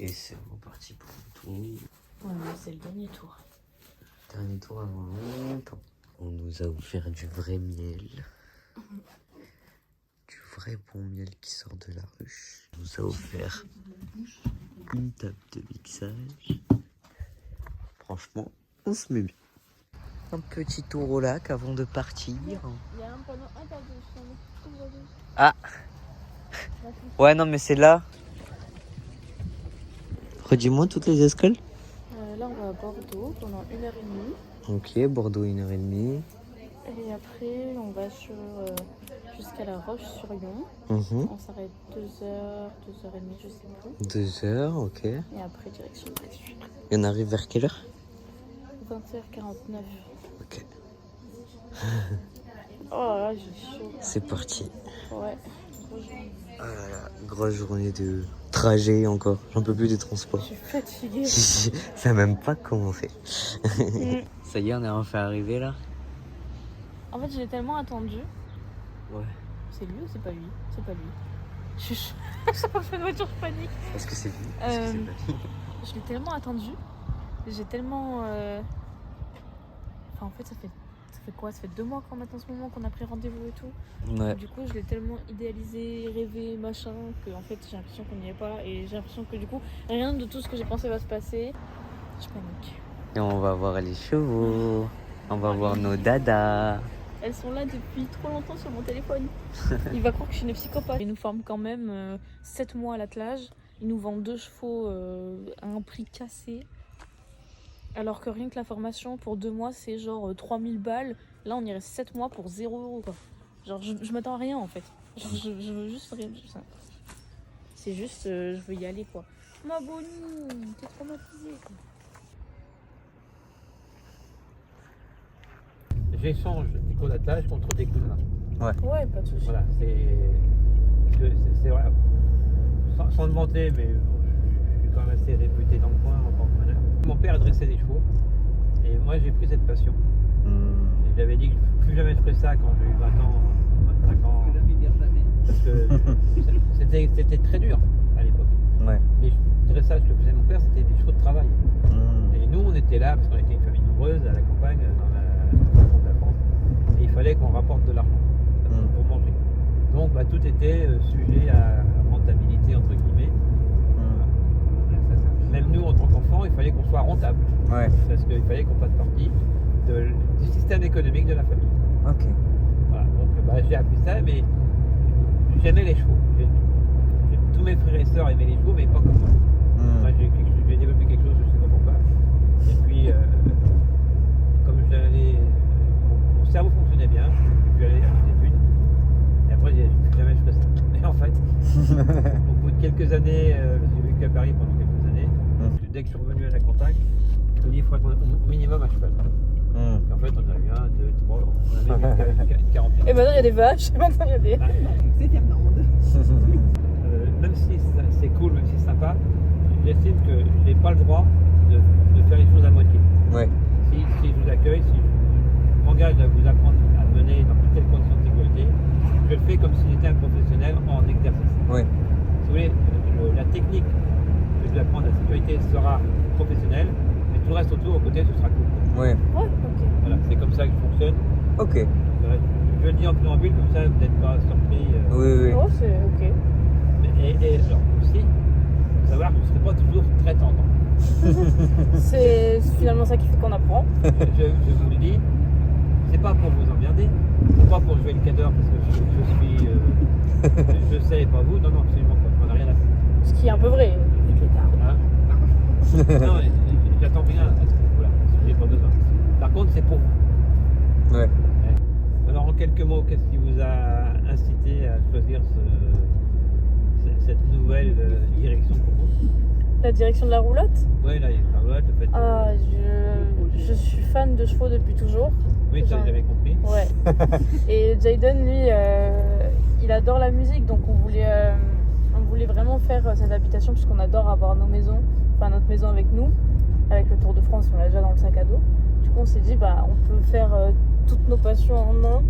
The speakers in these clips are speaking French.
Et c'est reparti pour le tour. Ouais, mais c'est le dernier tour. Dernier tour avant longtemps. On nous a offert du vrai miel. Du vrai bon miel qui sort de la ruche. On nous a offert une table de mixage. Franchement, on se met bien. Un petit tour au lac avant de partir. Il y a un panneau interdit, je t'en ai tout aujourd'hui. Ah! Ouais, non, mais c'est là. Redis-moi toutes les escales. Là, on va à Bordeaux pendant 1h30. Ok, Bordeaux 1h30. Et après, on va jusqu'à la Roche-sur-Yon. On s'arrête 2h, 2h30, je sais plus. 2 heures, ok. Et après, direction de la suite. Et on arrive vers quelle heure? 20h49. Ok. Oh là, j'ai chaud. C'est parti. Ouais, grosse journée. Ah là là, grosse journée de trajet encore. J'en peux plus des transports. Je suis fatiguée. Ça n'a même pas commencé. Ça y est, on est enfin arrivé là. En fait, je l'ai tellement attendu. Ouais. C'est lui ou c'est pas lui? C'est pas lui. Je suis chaque fois une voiture, je panique. Est-ce que c'est lui? Est-ce que c'est pas lui? Je l'ai tellement attendu. J'ai tellement... Enfin, en fait, ça fait quoi? Ça fait 2 mois maintenant, en ce moment, qu'on a pris rendez-vous et tout. Ouais. Du coup, je l'ai tellement idéalisé, rêvé, machin, que en fait, j'ai l'impression qu'on n'y est pas. Et j'ai l'impression que du coup, rien de tout ce que j'ai pensé va se passer. Je panique. Et on va voir les chevaux. On va voir nos dadas. Elles sont là depuis trop longtemps sur mon téléphone. Il va croire que je suis une psychopathe. Ils nous forment quand même 7 mois à l'attelage. Ils nous vendent 2 chevaux à un prix cassé. Alors que rien que la formation pour 2 mois, c'est genre 3000 balles. Là, on irait 7 mois pour 0 €, quoi. Genre, je m'attends à rien, en fait. Genre, je veux juste rien. C'est juste, je veux y aller, quoi. Ma Bonnie, t'es traumatisée, quoi. J'échange des cours d'attelage contre des coups de main. Ouais, pas de soucis. Voilà, c'est vrai. Sans le vanter, mais je suis quand même assez réputé dans le coin en tant que meneur. Mon père dressait des chevaux et moi j'ai pris cette passion. Et j'avais dit que plus jamais je ferais ça quand j'ai eu 20 ans, 25 ans. Parce que c'était très dur à l'époque. Ouais. Les dressages que faisait mon père, c'était des chevaux de travail. Et nous, on était là parce qu'on était une famille nombreuse à la campagne, dans le fond de la France. Et il fallait qu'on rapporte de l'argent pour manger. Donc tout était sujet à rentabilité entre guillemets. Même nous en tant qu'enfants, il fallait qu'on soit rentable. Ouais. Parce qu'il fallait qu'on fasse partie du système économique de la famille. Ok. Voilà. Donc j'ai appris ça, mais j'aimais les chevaux. Tous mes frères et sœurs aimaient les chevaux, mais pas comme moi. Moi j'ai développé quelque chose, je ne sais pas pourquoi. Et puis, comme mon cerveau fonctionnait bien, j'ai pu aller à mes études. Et après, j'ai plus jamais fait ça. Mais en fait, au bout de quelques années, j'ai vécu à Paris pendant quelques années. Dès que je suis revenu à la campagne, je me dis qu'il faudrait qu'on ait au minimum un cheval. Et en fait, on a eu 1, 2, 3, on a même eu une quarantaine. Et maintenant, il y a des vaches, et maintenant, il y a des... C'est Fernande. Même si c'est cool, même si c'est sympa, j'estime que je n'ai pas le droit de faire les choses à moitié. Ouais. Si je vous accueille, si je m'engage à vous apprendre à mener dans toutes les conditions de sécurité, je le fais comme si j'étais un professionnel en exercice. Ouais. Si vous voulez, la technique que je vais apprendre, la sécurité sera professionnelle, mais tout le reste autour, au côté, ce sera cool. Ouais. Ouais, ok. Voilà, c'est comme ça que je fonctionne. Ok. Je le dis en préambule, comme ça vous n'êtes pas surpris. Oui. Oh, c'est ok. Et alors aussi, faut savoir que je ne serai pas toujours très tendant. C'est finalement ça qui fait qu'on apprend. Je vous le dis, c'est pas pour vous emmerder, c'est pas pour jouer le cadre parce que je sais, pas vous, non, absolument pas, on n'a rien à faire. Ce qui est un peu vrai. Hein non, j'attends rien à ce niveau-là, j'ai pas besoin. Par contre, c'est pour vous. Ouais. Alors, en quelques mots, qu'est-ce qui vous a incité à choisir cette nouvelle direction pour vous? La direction de la roulotte. Oui, là, il y a la roulotte, le fait de... Ah, je suis fan de chevaux depuis toujours. Oui, ça, j'avais compris. Ouais. Et Jayden, lui, il adore la musique, donc on voulait vraiment faire cette habitation puisqu'on adore avoir nos maisons, enfin notre maison avec nous, avec le Tour de France, on l'a déjà dans le sac à dos. Du coup, on s'est dit, on peut faire toutes nos passions en un.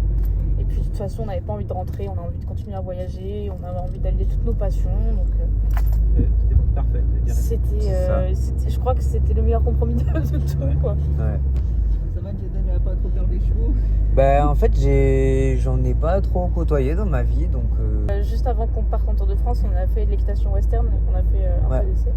Et puis de toute façon, on n'avait pas envie de rentrer, on a envie de continuer à voyager, on avait envie d'allier toutes nos passions. Donc, c'est parfait. je crois que c'était le meilleur compromis de tout, quoi. Ouais. Ça va, Jaden, elle va pas trop perdre des chevaux. Bah en fait j'en ai pas trop côtoyé dans ma vie donc Juste avant qu'on parte en Tour de France, on a fait de l'équitation western, on a fait un peu d'essai.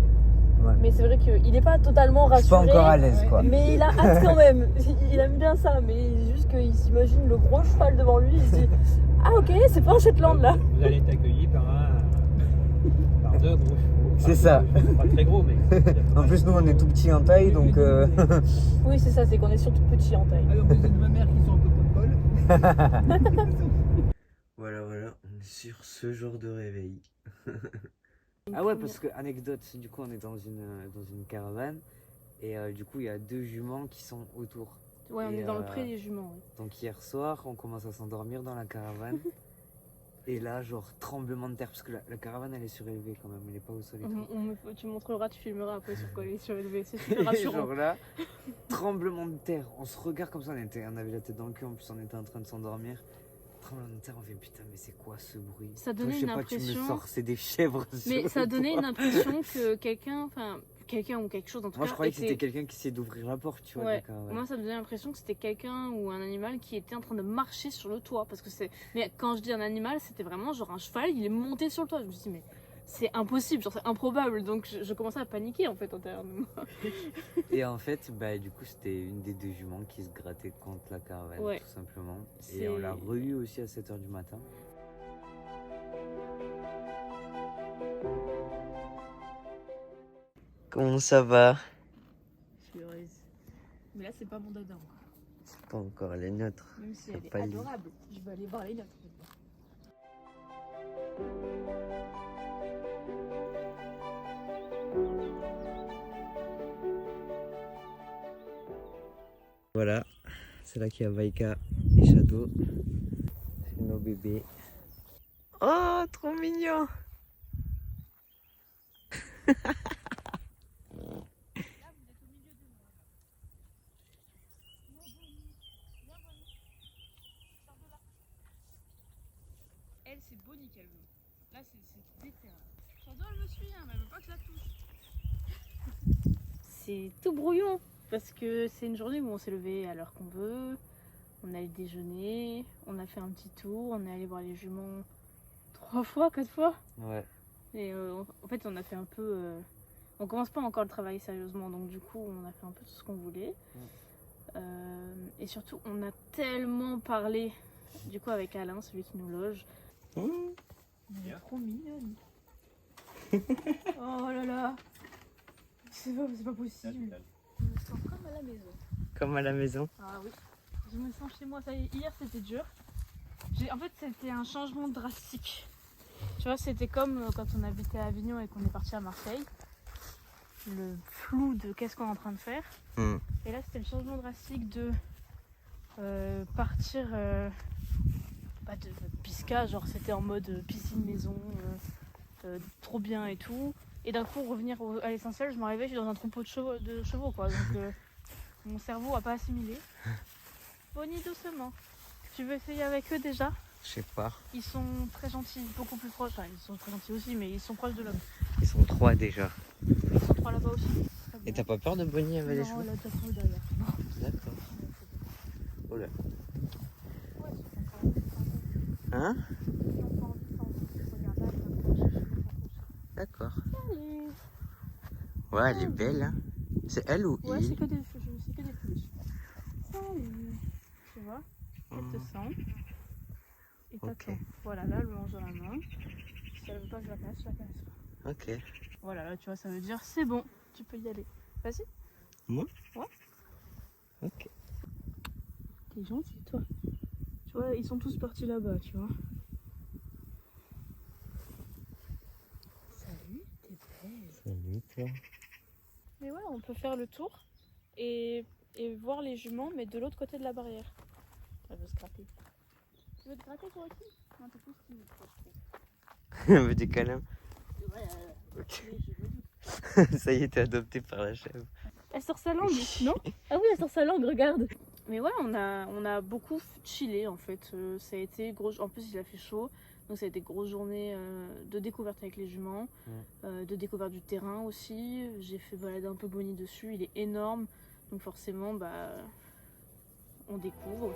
Ouais. Mais c'est vrai qu'il n'est pas totalement je suis pas rassuré. encore à l'aise quoi. Mais il a hâte quand même. Il aime bien ça, mais juste qu'il s'imagine le gros cheval devant lui. Il se dit ah ok, c'est pas un Shetland là. Vous allez être accueillis par deux gros chevaux. C'est ça. Pas très gros, mais. En plus nous on est tout petits en taille donc Oui c'est ça, c'est qu'on est surtout petits en taille. Alors, vous êtes ma mère qui sont un peu pas de bol. Voilà, on est sur ce genre de réveil. Ah ouais, parce que, anecdote, du coup on est dans une caravane et du coup il y a 2 juments qui sont autour. Ouais, on Et, est dans le pré des juments. Ouais. Donc hier soir, on commence à s'endormir dans la caravane. Et là, genre tremblement de terre, parce que la caravane elle est surélevée quand même, elle est pas au sol et tout. Tu montreras, tu filmeras après sur quoi elle est surélevée. C'est super Et rassurant. genre là, tremblement de terre, on se regarde comme ça, on avait la tête dans le cul, en plus on était en train de s'endormir. Tremblement de terre, on fait putain mais c'est quoi ce bruit? Ça Toi, donnait je sais une pas, tu me impression. sors, c'est des chèvres. Mais sur ça le donnait toit. une impression que quelqu'un ou quelque chose en tout Moi cas. je croyais que c'était était- quelqu'un qui essayait d'ouvrir la porte, tu vois. Ouais. de la caravane. Moi, ça me donnait l'impression que c'était quelqu'un ou un animal qui était en train de marcher sur le toit. Parce que c'est. Mais quand je dis un animal, c'était vraiment genre un cheval, il est monté sur le toit. Je me suis dit, mais c'est impossible, genre c'est improbable. Donc je commençais à paniquer en fait en intérieur de moi. Et en fait, bah, du coup, c'était une des 2 juments qui se grattait contre la caravane, Ouais. tout simplement. C'est- Et on l'a re-eu aussi à 7h du matin. Comment ça va? Je suis heureuse. Mais là, c'est pas mon dada encore. C'est pas encore les nôtres. Même si Ça elle est pas lié. adorable. Je vais aller voir les nôtres. Voilà, c'est là qu'il y a Vaika et Shadow. C'est nos bébés. Oh, trop mignon! Elle, c'est Bonnie qu'elle veut. Là, c'est déterre. Shadow, elle me suit, hein, mais elle veut pas que je la touche. C'est tout brouillon. Parce que c'est une journée où on s'est levé à l'heure qu'on veut. On a allé déjeuner. On a fait un petit tour. On est allé voir les juments 3 fois, 4 fois. Ouais. Et en fait, on a fait un peu. On commence pas encore le travail sérieusement. Donc, du coup, on a fait un peu tout ce qu'on voulait. Et surtout, on a tellement parlé. Du coup, avec Alain, celui qui nous loge. Elle est trop mignonne. Oh là là. C'est pas possible. Je me sens comme à la maison. Comme à la maison. Ah oui. Je me sens chez moi. Ça y est, hier c'était dur. En fait, c'était un changement drastique. Tu vois, c'était comme quand on habitait à Avignon et qu'on est parti à Marseille. Le flou de qu'est-ce qu'on est en train de faire. Mm. Et là, c'était le changement drastique de partir de Pisca, genre c'était en mode piscine maison, trop bien et tout. Et d'un coup, revenir à l'essentiel, je me réveille, je suis dans un troupeau de chevaux quoi. Donc mon cerveau a pas assimilé. Bonnie, doucement. Tu veux essayer avec eux déjà? Je sais pas. Ils sont très gentils, beaucoup plus proches. Enfin, ils sont très gentils aussi, mais ils sont proches de l'homme. Ils sont 3 déjà. Ils sont 3 là-bas aussi. Très bien. Et t'as pas peur de Bonnie avec les Non, chevaux? elle a déjà trouvé derrière. D'accord. Oh là. Ouais, ils sont encore Hein? ils sont encore en distance. Regarde là, ils vont chercher pour s'approcher. D'accord. Salut. Ouais, elle est belle, hein. C'est elle ou Ouais, il? c'est que des flèches. Salut. Tu vois, elle te sent. Et Ok. t'attends. Voilà, là, elle me mange dans la main. Si elle veut pas que je la caresse, je la caresse pas. Ok. Voilà, là, tu vois, ça veut dire c'est bon, tu peux y aller. Vas-y. Moi? Ouais. Ok. T'es gentil, toi. Tu vois, ils sont tous partis là-bas, tu vois. Salut, t'es belle. Salut toi. Mais ouais, on peut faire le tour et voir les juments, mais de l'autre côté de la barrière. Elle veut se gratter. Tu veux te gratter toi aussi? Non, t'es plus timide, toi, je trouve. Un petit câlin. Ouais, Ok. les cheveux. Ça y est, t'es adopté par la chèvre. Elle sort sa langue, non? Ah oui, elle sort sa langue, regarde. Mais ouais, on a beaucoup chillé en fait. Ça a été gros. En plus, il a fait chaud. Donc ça a été une grosse journée de découverte avec les juments, de découverte du terrain aussi. J'ai fait balader un peu Bonnie dessus, il est énorme, donc forcément on découvre.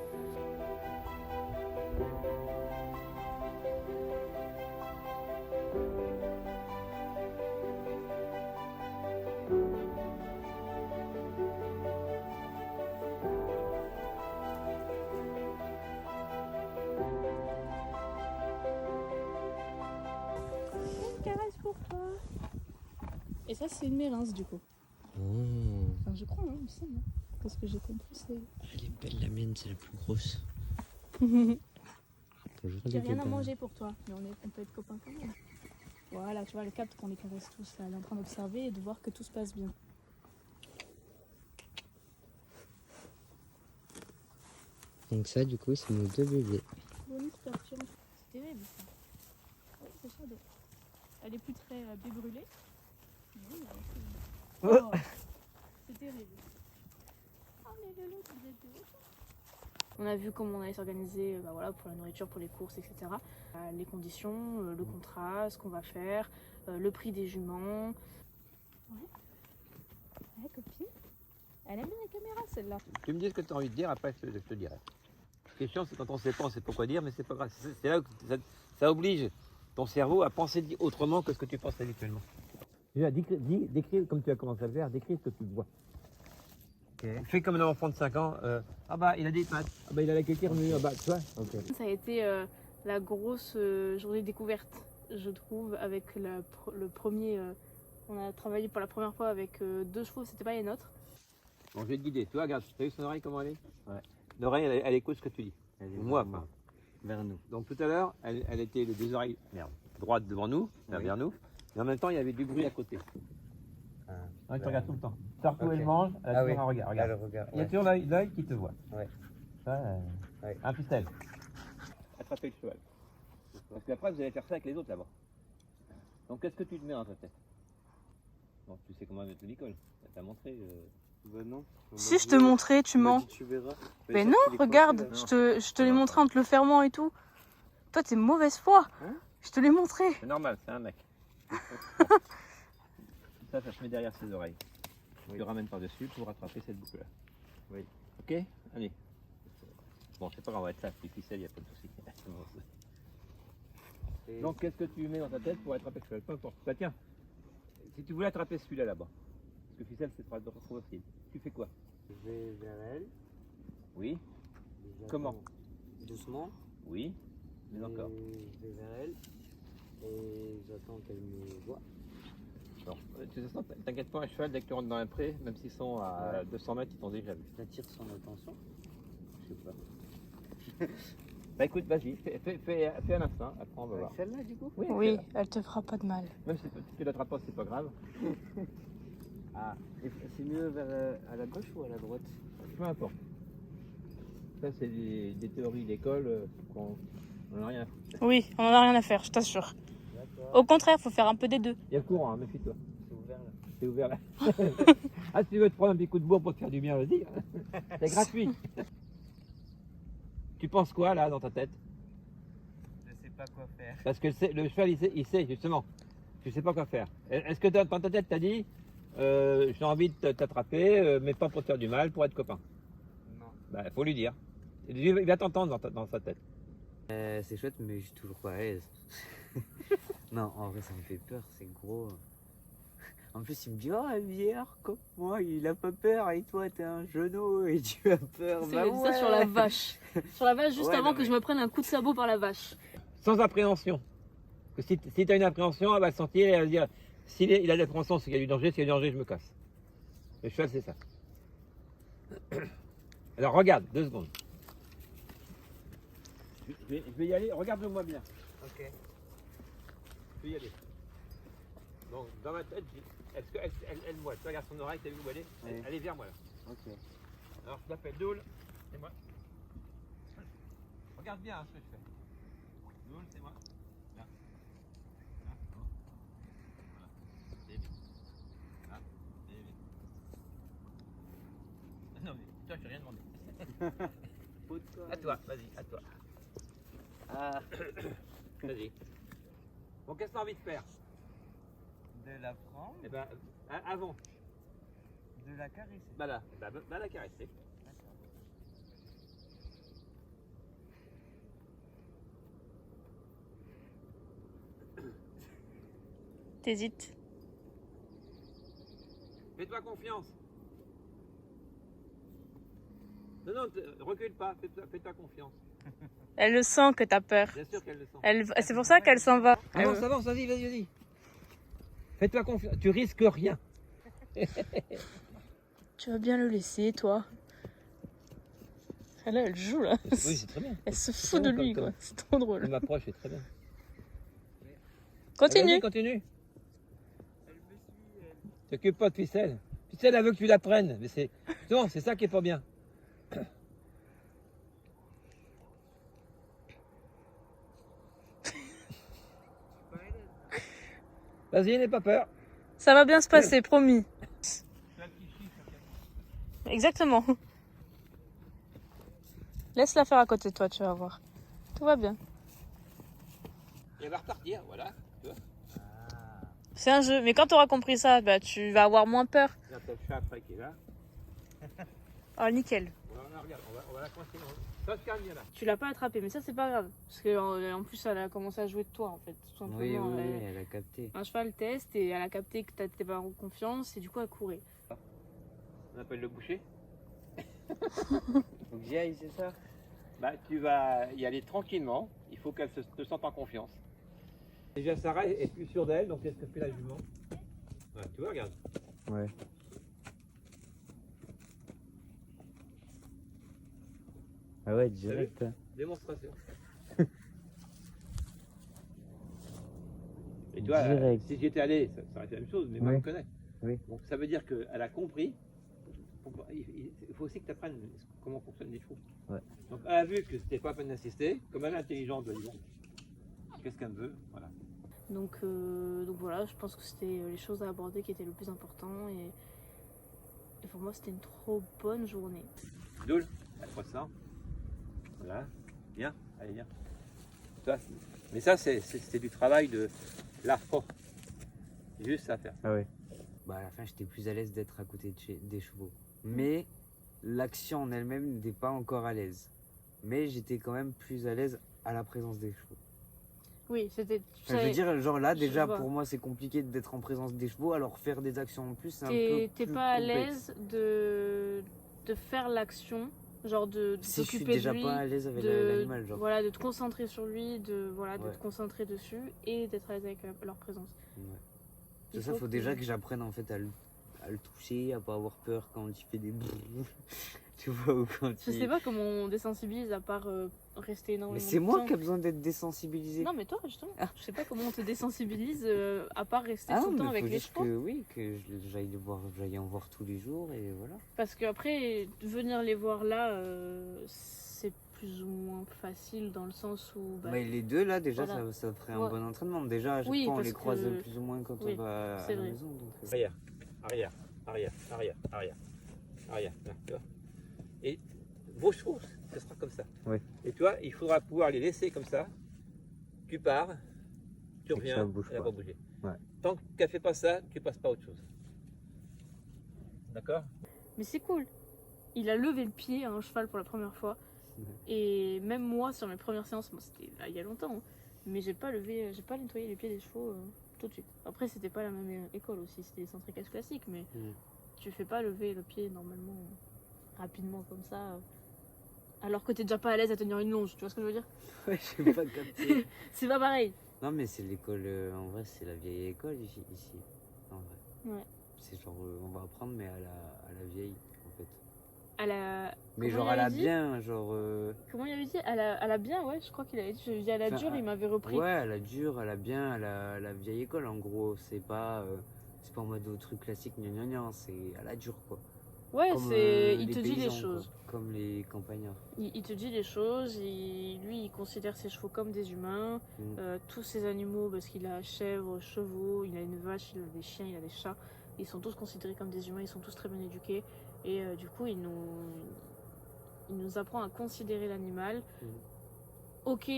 Caresse pour toi. Et ça c'est une mérins du coup. Enfin je crois, hein, il me semble. Parce que j'ai compris c'est... Elle est belle, la mienne, c'est la plus grosse. J'ai rien à manger pour toi, mais on peut être copains quand même. Voilà, tu vois, elle capte qu'on les caresse tous là. Elle est en train d'observer et de voir que tout se passe bien. Donc ça, du coup, c'est nos 2 bébés. Bonnie se perturbe. C'est terrible ça. Oui, c'est Shadow. Elle est plus très débrûlée. Mais oui, elle est... Oh, c'est terrible. Oh, mais le l'autre, vous êtes des autres. On a vu comment on allait s'organiser voilà, pour la nourriture, pour les courses, etc. Les conditions, le contrat, ce qu'on va faire, le prix des juments. Ouais, copine. Elle aime bien la caméra celle-là. Tu me dis ce que tu as envie de dire, après je te dirai. La question c'est quand on sait pas, on sait pas quoi dire, mais c'est pas grave. C'est là que ça oblige ton cerveau à penser autrement que ce que tu penses habituellement. Déjà, décris comme tu as commencé à le faire, décris ce que tu vois. Okay. Fais comme un enfant de 5 ans, ah bah il a des pattes, ah bah il a la queue revenue, ah bah tu vois. Okay. Ça a été la grosse journée découverte, je trouve, avec le premier. On a travaillé pour la première fois avec 2 chevaux, c'était pas les nôtres. Bon, je vais te guider. Tu vois, regarde, tu as vu son oreille comment elle est? Ouais. L'oreille, elle écoute ce que tu dis. Moi, enfin. Vers nous. Donc tout à l'heure, elle était les 2 oreilles droites devant nous, vers nous, mais en même temps, il y avait du bruit à côté. Tu regardes tout le temps. Partout où elle mange, elle a toujours un regard. Regarde. Il y a toujours l'œil qui te voit. Ouais. Ça, un pistel. Attraper le cheval. Parce qu'après, vous allez faire ça avec les autres là-bas. Donc qu'est-ce que tu te mets dans ta tête? Bon, tu sais comment mettre le Nicole. Elle t'a montré. Bah non. Si je te montrais, tu mens. Tu verras. Mais non, regarde, je te l'ai montré entre le ferment et tout. Toi, t'es mauvaise foi. Hein? Je te l'ai montré. C'est normal, c'est un mec. Ça se met derrière ses oreilles. Tu le ramènes par-dessus pour rattraper cette boucle-là. Oui. Ok? Allez. Bon, c'est pas grave, on va être là. Les ficelles, il n'y a pas de souci. Donc, qu'est-ce que tu mets dans ta tête pour attraper celui-là? Peu importe. Bah, tiens, si tu voulais attraper celui-là là-bas, parce que ficelle, c'est trop facile. Tu fais quoi? Je vais vers elle. Oui. Comment? Doucement. Oui. Mais encore. Je vais vers elle. Et j'attends qu'elle me voie. Alors, t'inquiète pas, un cheval, dès que tu rentres dans un pré, même s'ils sont à 200 mètres, ils t'ont déjà vu. J'attire son attention. Je sais pas. Bah écoute, vas-y, fais un instant, après on va voir. Celle-là, du coup? Oui, elle te fera pas de mal. Même si tu l'attrapes pas, c'est pas grave. Ah, c'est mieux vers à la gauche ou à la droite? Peu importe. Ça, c'est des théories d'école qu'on n'en a rien à foutre. Oui, on en a rien à faire, je t'assure. Au contraire, faut faire un peu des deux. Il y a le courant, hein, méfie-toi. C'est ouvert là. C'est ouvert là. Ah, si tu veux te prendre un petit coup de bourre pour te faire du bien, vas-y. C'est gratuit. Tu penses quoi là dans ta tête? Je sais pas quoi faire. Parce que le cheval, il sait justement. Tu sais pas quoi faire. Est-ce que dans ta tête, t'as dit j'ai envie de t'attraper, mais pas pour te faire du mal, pour être copain? Non. Bah, faut lui dire. Il va t'entendre dans sa tête. C'est chouette, mais je suis toujours pas à l'aise. Non, en vrai, ça me fait peur, c'est gros. En plus, il me dit, oh, un vieillard comme moi, il a pas peur, et toi, t'es un genou et tu as peur. Il m'a dit ça sur la vache. Sur la vache, juste Ouais, avant non, que je me prenne un coup de sabot par la vache. Sans appréhension. Parce que si tu as une appréhension, elle va le sentir et elle va dire, s'il a de l'appréhension, c'est qu'il y a du danger, s'il y a du danger, je me casse. Le cheval, c'est ça. Alors, regarde, 2 secondes. Je vais y aller, regarde-moi bien. Ok. Je vais y aller. Donc, dans ma tête, est-ce qu'elle elle voit? Tu regardes son oreille, t'as vu où elle est? Oui. Elle est vers moi là. Ok. Alors, je l'appelle Doul, c'est moi. Regarde bien ce que je fais. Doul, c'est moi. Là. Là. Voilà. David. Là. David. Non, mais toi, je t'ai rien demandé. À toi, vas-y, à toi. Ah. Vas-y. Bon, qu'est-ce que t'as envie de faire? De la prendre, Eh ben, avant. de la caresser. Bah là, la caresser. T'hésites. Fais-toi confiance. Non, non, recule pas, fais-toi confiance. Elle le sent que t'as peur. Bien sûr qu'elle le sent. C'est pour ça qu'elle s'en va. Avance, avance, vas-y, vas-y, vas-y. Fais-toi confiance, tu risques rien. Tu vas bien le laisser, toi. Ah là, elle joue là. Oui, c'est très bien. Elle se fout de lui, quoi. C'est trop drôle. M'approche, c'est très bien. Continue. Vas-y, continue. T'occupe pas de ficelle. Ficelle, elle veut que tu la prennes. Mais c'est. Non, c'est ça qui est pas bien. Vas-y, n'aie pas peur. Ça va bien se passer, promis. Exactement. Laisse-la faire à côté de toi, tu vas voir. Tout va bien. Et elle va repartir, voilà. Tu vois. C'est un jeu. Mais quand tu auras compris ça, bah, tu vas avoir moins peur. Regarde, t'as le chat après qui est là. Oh, nickel. Regarde, on va la coincer. Ça se calme bien là. Tu l'as pas attrapé, mais ça, c'est pas grave. Parce qu'en plus, elle a commencé à jouer de toi, en fait. Tout simplement. Oui, oui, Elle- elle a capté. Un cheval teste et elle a capté que t'étais pas en confiance et du coup, elle courait. On appelle le boucher. Faut que j'y aille, c'est ça? Bah, tu vas y aller tranquillement. Il faut qu'elle te sente en confiance. Déjà, Sarah est plus sûre d'elle, donc qu'est-ce que fait la jument? Ouais, tu vois, regarde. Ouais. Ah ouais, direct. Hein. Démonstration. Et toi, Direct. si j'étais allé, ça aurait été la même chose, mais moi, Oui. je me connais. Oui. Donc ça veut dire qu'elle a compris. Il faut aussi que tu apprennes comment fonctionnent les chevaux. Ouais. Donc elle a vu que c'était pas la peine d'assister. Comme elle est intelligente, elle dit bon, qu'est-ce qu'elle veut, voilà. Donc voilà, je pense que c'était les choses à aborder qui étaient le plus important. Et pour moi, c'était une trop bonne journée. Doule, elle croissant. Voilà. Viens, allez, viens. Toi, mais ça, c'est du travail de l'art propre. Juste ça à faire. Ah ouais. Bah à la fin, j'étais plus à l'aise d'être à côté des chevaux. Mais l'action en elle-même n'était pas encore à l'aise. Mais j'étais quand même plus à l'aise à la présence des chevaux. Oui, c'était. Enfin, je veux dire, genre là, je déjà, vois. pour moi, c'est compliqué d'être en présence des chevaux, alors faire des actions en plus, c'est un peu T'es plus pas à complexe. l'aise de faire l'action, genre de Si je suis t'occuper de déjà lui, pas à l'aise avec de, l'animal, genre. voilà, de te concentrer sur lui, de Ouais. te concentrer dessus et d'être à l'aise avec leur présence. Ouais. Il C'est ça, faut que- déjà que j'apprenne en fait à le toucher, à pas avoir peur quand il fait des bruits. Tu vois, ou quand Je il... sais pas comment on désensibilise à part rester énormément. Mais c'est de moi temps. qui a besoin d'être désensibilisé. Non mais toi justement, Ah. je sais pas comment on te désensibilise à part rester Ah tout non, le temps mais avec faut les juste chevaux. que, oui, que j'aille en voir tous les jours et voilà. Parce qu'après, venir les voir là, c'est plus ou moins facile dans le sens où... bah, Mais les deux là, déjà, voilà. ça ferait un Ouais. bon entraînement. Déjà, à chaque Oui, fois, on parce les croise que- plus ou moins quand oui, on va à c'est la vrai. maison. Donc, Arrière, arrière, arrière, arrière, arrière, arrière. Là, tu vois. Et vos chevaux, ce sera comme ça. Oui. Et toi, il faudra pouvoir les laisser comme ça. Tu pars, tu Et que reviens, ça bouge elle va pas. pas bouger. Ouais. Tant qu'elle fait pas ça, tu passes pas à autre chose. D'accord? Mais c'est cool. Il a levé le pied à un cheval pour la première fois. Ouais. Et même moi, sur mes premières séances, bon, c'était il y a longtemps, hein, mais j'ai pas nettoyé les pieds des chevaux tout de suite. Après, c'était pas la même école aussi, c'était les centres équestres classiques, mais tu fais pas lever le pied normalement rapidement comme ça. Alors que t'es déjà pas à l'aise à tenir une longe, tu vois ce que je veux dire? Ouais, j'ai pas capté. C'est pas pareil. Non, mais c'est l'école, en vrai, c'est la vieille école ici. En vrai. Ouais. C'est genre, on va apprendre, mais à la vieille, en fait. À la... Mais Comment genre il à la avait dit bien, genre. Comment il avait dit? À la bien, ouais, je crois qu'il avait dit. Je dis à la Enfin, dure, il m'avait repris. Ouais, à la dure, à la bien, à la vieille école, en gros. C'est pas en mode au truc classique, gna gna gna, c'est à la dure, quoi. Ouais, Comme, il les te dit les paysans, choses. quoi. Comme les campagnards. Il te dit les choses, lui il considère ses chevaux comme des humains, Mm. tous ses animaux, parce qu'il a chèvres, chevaux, il a une vache, il a des chiens, il a des chats, ils sont tous considérés comme des humains, ils sont tous très bien éduqués, et du coup il nous apprend à considérer l'animal Mm. ok,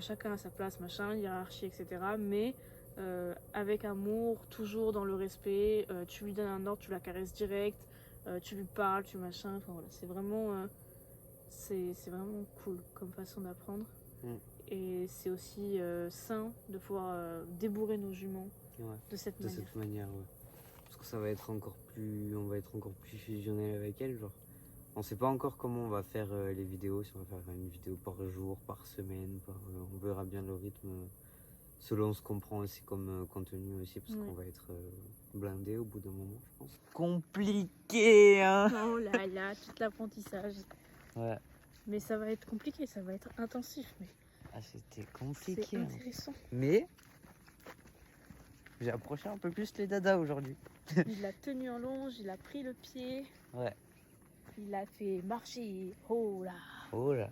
chacun a sa place, machin, hiérarchie, etc. Mais avec amour, toujours dans le respect. Tu lui donnes un ordre, tu la caresses direct, tu lui parles, tu machin. Enfin voilà, c'est vraiment cool comme façon d'apprendre. Et c'est aussi sain de pouvoir débourrer nos juments de cette manière. Cette manière, ouais. Parce que ça va être encore plus, on va être encore plus fusionnel avec elle, genre. On sait pas encore comment on va faire les vidéos, si on va faire une vidéo par jour, par semaine, on verra bien le rythme selon ce qu'on prend aussi comme contenu aussi, parce qu'on va être blindé au bout d'un moment, je pense. Compliqué, hein. Oh là là, tout l'apprentissage. Ouais. Mais ça va être compliqué, ça va être intensif, mais Ah, c'était compliqué. c'est intéressant. Mais j'ai approché un peu plus les dadas aujourd'hui. Il l'a tenu en longe, il a pris le pied. Ouais. Il a fait marcher. Oh là. Oh là.